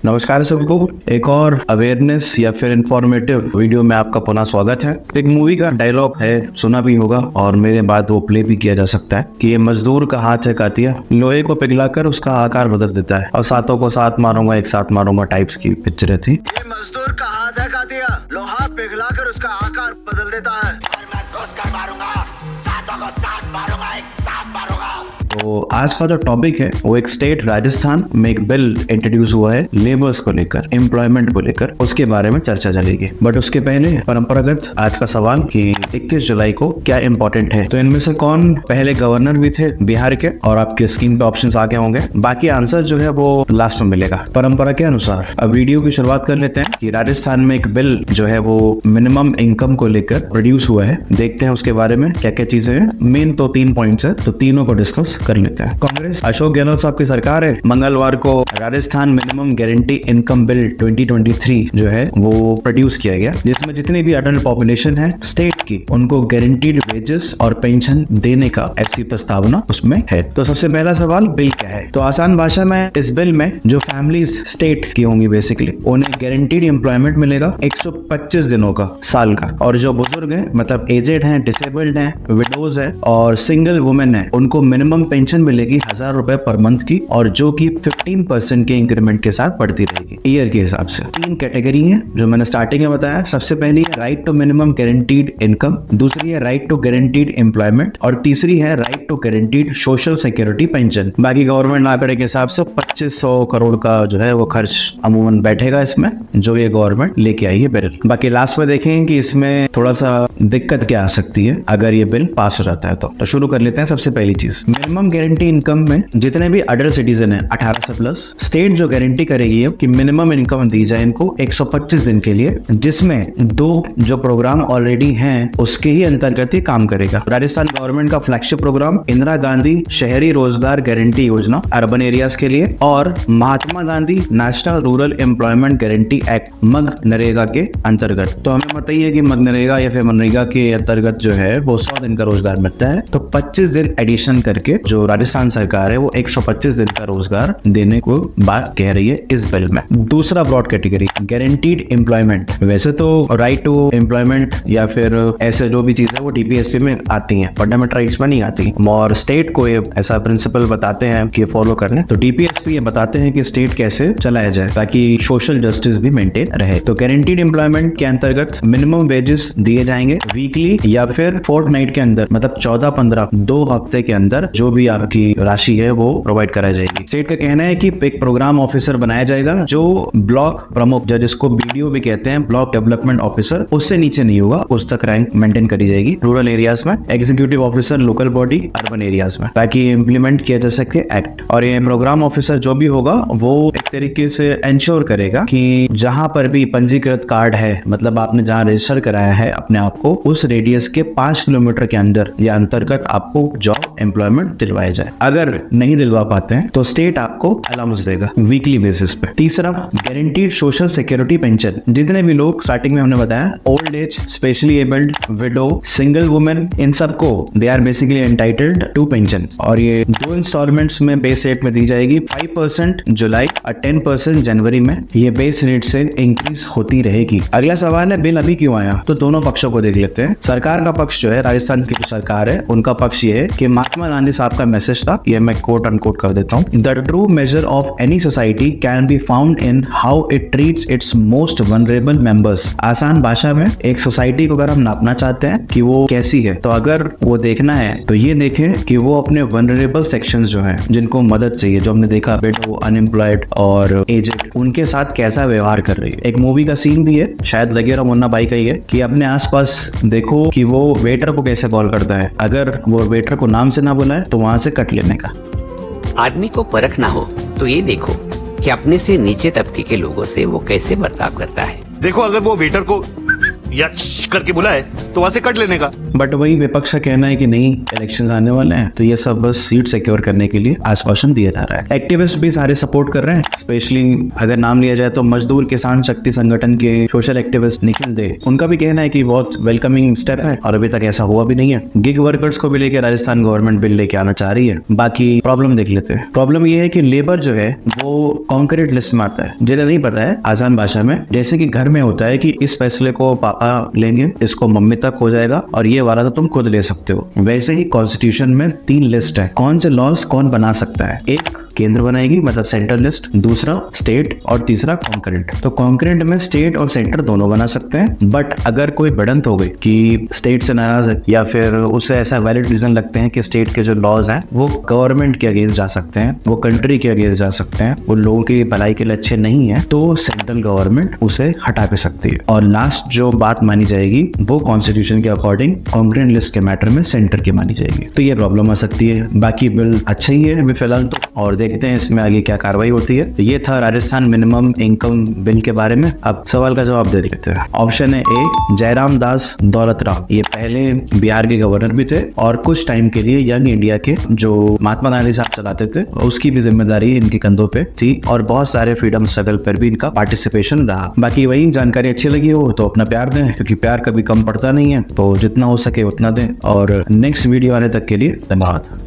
नमस्कार सबको, एक और अवेयरनेस या फिर इंफॉर्मेटिव वीडियो में आपका पुनः स्वागत है। एक मूवी का डायलॉग है, सुना भी होगा और मेरे बाद वो प्ले भी किया जा सकता है कि ये मजदूर का हाथ है कातिया, लोहे को पिघलाकर उसका आकार बदल देता है और सातों को साथ मारूंगा एक साथ मारूंगा टाइप्स की पिक्चर थी। ये मजदूर का हाथ है कातिया, लोहा पिघलाकर उसका आकार बदल देता है और मैं घुसकर मारूंगा, सातों को साथ मारूंगा, एक साथ मारूंगा। तो आज का जो टॉपिक है वो एक स्टेट राजस्थान में एक बिल इंट्रोड्यूस हुआ है लेबर्स को लेकर, एम्प्लॉयमेंट को लेकर, उसके बारे में चर्चा चलेगी। बट उसके पहले परंपरागत आज का सवाल कि 21 जुलाई को क्या इंपॉर्टेंट है। तो इनमें से कौन पहले गवर्नर भी थे बिहार के, और आपके स्क्रीन पे ऑप्शंस आगे होंगे, बाकी आंसर जो है वो लास्ट में मिलेगा परंपरा के अनुसार। अब वीडियो की शुरुआत कर लेते हैं कि राजस्थान में एक बिल जो है वो मिनिमम इनकम को लेकर प्रोड्यूस हुआ है। देखते हैं उसके बारे में क्या क्या चीजें हैं। मेन तो 3 पॉइंट्स है, तो तीनों को डिस्कस कर लेते हैं। कांग्रेस अशोक गहलोत साहब की सरकार है, मंगलवार को Rajasthan minimum guarantee income bill 2023 जो है वो प्रोड्यूस किया गया, जिसमें जितनी भी अडल्ट पॉपुलेशन है स्टेट की, उनको गारंटीड वेजेस और पेंशन देने का ऐसी प्रस्तावना उसमें है। तो सबसे पहला सवाल, बिल क्या है। तो आसान भाषा में इस बिल में जो फैमिलीज स्टेट की होंगी बेसिकली, उन्हें गारंटीड एम्प्लॉयमेंट मिलेगा 125 दिनों का, साल का। और जो बुजुर्ग है, मतलब एजेड हैं, डिसेबल्ड हैं, विडोज है और सिंगल वुमेन है, उनको मिनिमम पेंशन मिलेगी 1000 रुपए पर मंथ की, और जो कि 15% के इंक्रीमेंट के साथ बढ़ती रहेगी ईयर के हिसाब से। 3 कैटेगरी है जो मैंने स्टार्टिंग में बताया। सबसे पहली है right to minimum guaranteed income, दूसरी है राइट टू गारंटीड एम्प्लॉयमेंट, और तीसरी है right to guaranteed social security pension. बाकी गवर्नमेंट आंकड़े के हिसाब से 2500 करोड़ का जो है वो खर्च अमूमन बैठेगा इसमें, जो ये गवर्नमेंट लेके आई है बिल। बाकी लास्ट में देखेंगे कि इसमें थोड़ा सा दिक्कत क्या आ सकती है अगर ये बिल पास हो जाता है। तो शुरू कर लेते हैं। सबसे पहली चीज, मिनिमम गारंटी इनकम में जितने भी अडल्ट सिटीजन है 18 से प्लस, स्टेट जो गारंटी करेगी कि मिनिमम इनकम दी जाए इनको 125 दिन के लिए, जिसमें 2 जो प्रोग्राम ऑलरेडी हैं उसके ही अंतर्गत ही काम करेगा। राजस्थान गवर्नमेंट का फ्लैगशिप प्रोग्राम इंदिरा गांधी शहरी रोजगार गारंटी योजना अर्बन एरियाज के लिए, और Mahatma Gandhi national rural employment guarantee act मग नरेगा के अंतर्गत। तो हमें बताइए कि मग नरेगा या फिर मनरेगा के अंतर्गत जो है वो 100 दिन का रोजगार मिलता है, तो 25 दिन एडिशन करके जो राजस्थान सरकार है वो 125 दिन का रोजगार देने को बात कह रही है इस बिल में। दूसरा ब्रॉड कैटेगरी, गारंटीड एम्प्लॉयमेंट। वैसे तो राइट टू एम्प्लॉयमेंट या फिर ऐसे जो भी चीज है वो टीपीएसपी में आती है, फंडामेंटल राइट्स में नहीं आती, और स्टेट को ये ऐसा प्रिंसिपल बताते हैं कि फॉलो करने। तो टीपीएसपी ये बताते हैं कि स्टेट कैसे चलाया जाए ताकि सोशल जस्टिस भी मेंटेन रहे। तो गारंटीड एम्प्लॉयमेंट के अंतर्गत मिनिमम वेजेस दिए जाएंगे वीकली या फिर फोर्टनाइट के अंदर, मतलब 14-15 2 हफ्ते के अंदर जो भी आपकी राशि है वो प्रोवाइड कराई जाएगी। स्टेट का कहना है कि एक प्रोग्राम ऑफिसर बनाया जाएगा जो ब्लॉक प्रमुख, जिसको बीडीओ भी कहते हैं, ब्लॉक डेवलपमेंट ऑफिसर, उससे नीचे नहीं होगा, उस तक रैंक मेंटेन करी जाएगी रूरल एरियाज में। Executive officer local body urban areas में, ताकि इम्प्लीमेंट किया जा सके एक्ट। और ये प्रोग्राम ऑफिसर जो भी होगा वो एक तरीके से इंश्योर करेगा कि जहां पर भी पंजीकृत कार्ड है, मतलब आपने जहां रजिस्टर कराया है अपने आप को, उस रेडियस के 5 किलोमीटर के अंदर या अंतर्गत आपको जॉब एम्प्लॉयमेंट दिलवाया जाए। अगर नहीं दिलवा पाते हैं तो स्टेट आपको अलाउंस देगा वीकली बेसिस पे। तीसरा, गारंटीड सोशल सिक्योरिटी पेंशन। जितने भी लोग स्टार्टिंग में हमने बताया, old age, specially abled, widow, single women, इन सबको they are basically entitled to pension, और ये 2 इंस्टॉलमेंट्स में बेस रेट में दी जाएगी। 5% जुलाई और 10% जनवरी में ये बेस रेट से इंक्रीज होती रहेगी। अगला सवाल है, बिल अभी क्यों आया। तो दोनों पक्षों को देख लेते हैं। सरकार का पक्ष जो है, राजस्थान की जो सरकार है, उनका पक्ष ये है कि महात्मा गांधी साहब का मैसेज था, ये मैं कोट अनकोट कर देता हूँ, the true measure of any society can be found in how it treats it's most vulnerable members. आसान भाषा में एक सोसाइटी को अगर हम नापना चाहते हैं कि वो कैसी है, तो अगर वो देखना है तो ये देखें कि वो अपने वनरेबल सेक्शंस जो हैं, जिनको मदद चाहिए, जो हमने देखा विडो, अनएम्प्लॉयड और एजेड, उनके साथ कैसा व्यवहार कर रही है। एक मूवी का सीन भी है, शायद लगेगा मुन्ना भाई का ही है, कि अपने आसपास देखो कि वो वेटर को कैसे कॉल करता है, अगर वो वेटर को नाम से ना बुलाए तो वहां से कट लेने का। आदमी को परख ना हो तो ये देखो कि अपने से नीचे तबके के लोगों से वो कैसे बर्ताव करता है। देखो, अगर वो वेटर को या करके बुलाए तो वहां से कट लेने का। बट वही विपक्ष का कहना है कि नहीं, इलेक्शंस आने वाले हैं तो ये सब बस सीट सिक्योर करने के लिए आश्वासन दिया जा रहा है। एक्टिविस्ट भी सारे सपोर्ट कर रहे हैं, स्पेशली अगर नाम लिया जाए तो मजदूर किसान शक्ति संगठन के सोशल एक्टिविस्ट निखिल दे, उनका भी कहना है कि बहुत वेलकमिंग स्टेप है और अभी तक ऐसा हुआ भी नहीं है। गिग वर्कर्स को भी लेकर राजस्थान गवर्नमेंट बिल लेके आना चाह रही है। बाकी प्रॉब्लम देख लेते हैं। प्रॉब्लम ये है कि लेबर जो है वो कॉन्क्रीट लिस्ट में आता है। जिन्हें नहीं पता है आसान भाषा में, जैसे कि घर में होता है कि इस फैसले को पापा लेंगे, इसको मम्मी तक हो जाएगा और ये वाला तो तुम खुद ले सकते हो। वैसे ही कॉन्स्टिट्यूशन में 3 लिस्ट है, कौन से लॉज कौन बना सकता है। एक केंद्र बनाएगी मतलब सेंट्रल लिस्ट, दूसरा स्टेट और तीसरा कॉन्करेंट। तो कॉन्करेंट में स्टेट और सेंटर दोनों बना सकते हैं। बट अगर कोई बढ़ंत हो गई कि स्टेट से नाराज है या फिर उसे ऐसा वैलिड रीजन लगते हैं कि स्टेट के जो लॉज हैं वो गवर्नमेंट के अगेंस्ट जा सकते हैं, वो कंट्री के अगेंस्ट जा सकते हैं, वो लोगों की भलाई के लिए अच्छे नहीं है, तो सेंट्रल गवर्नमेंट उसे हटा भी सकती है। और लास्ट जो बात मानी जाएगी वो कॉन्स्टिट्यूशन के अकॉर्डिंग कॉन्करेंट लिस्ट के मैटर में सेंटर की मानी जाएगी। तो ये प्रॉब्लम आ सकती है। बाकी बिल अच्छा ही है अभी फिलहाल तो, और देखते हैं इसमें आगे क्या कार्रवाई होती है। तो ये था राजस्थान मिनिमम इनकम बिल के बारे में। अब सवाल का जवाब दे देते हैं। ऑप्शन है ए, जयराम दास दौलतराम, ये पहले बिहार के गवर्नर भी थे और कुछ टाइम के लिए यंग इंडिया के जो महात्मा गांधी साहब चलाते थे उसकी भी जिम्मेदारी इनके कंधों पे थी और बहुत सारे फ्रीडम स्ट्रगल पर भी इनका पार्टिसिपेशन रहा। बाकी वही जानकारी अच्छी लगी हो तो अपना प्यार दें, क्योंकि प्यार कभी कम पड़ता नहीं है, तो जितना हो सके उतना दें। और नेक्स्ट वीडियो आने तक के लिए धन्यवाद।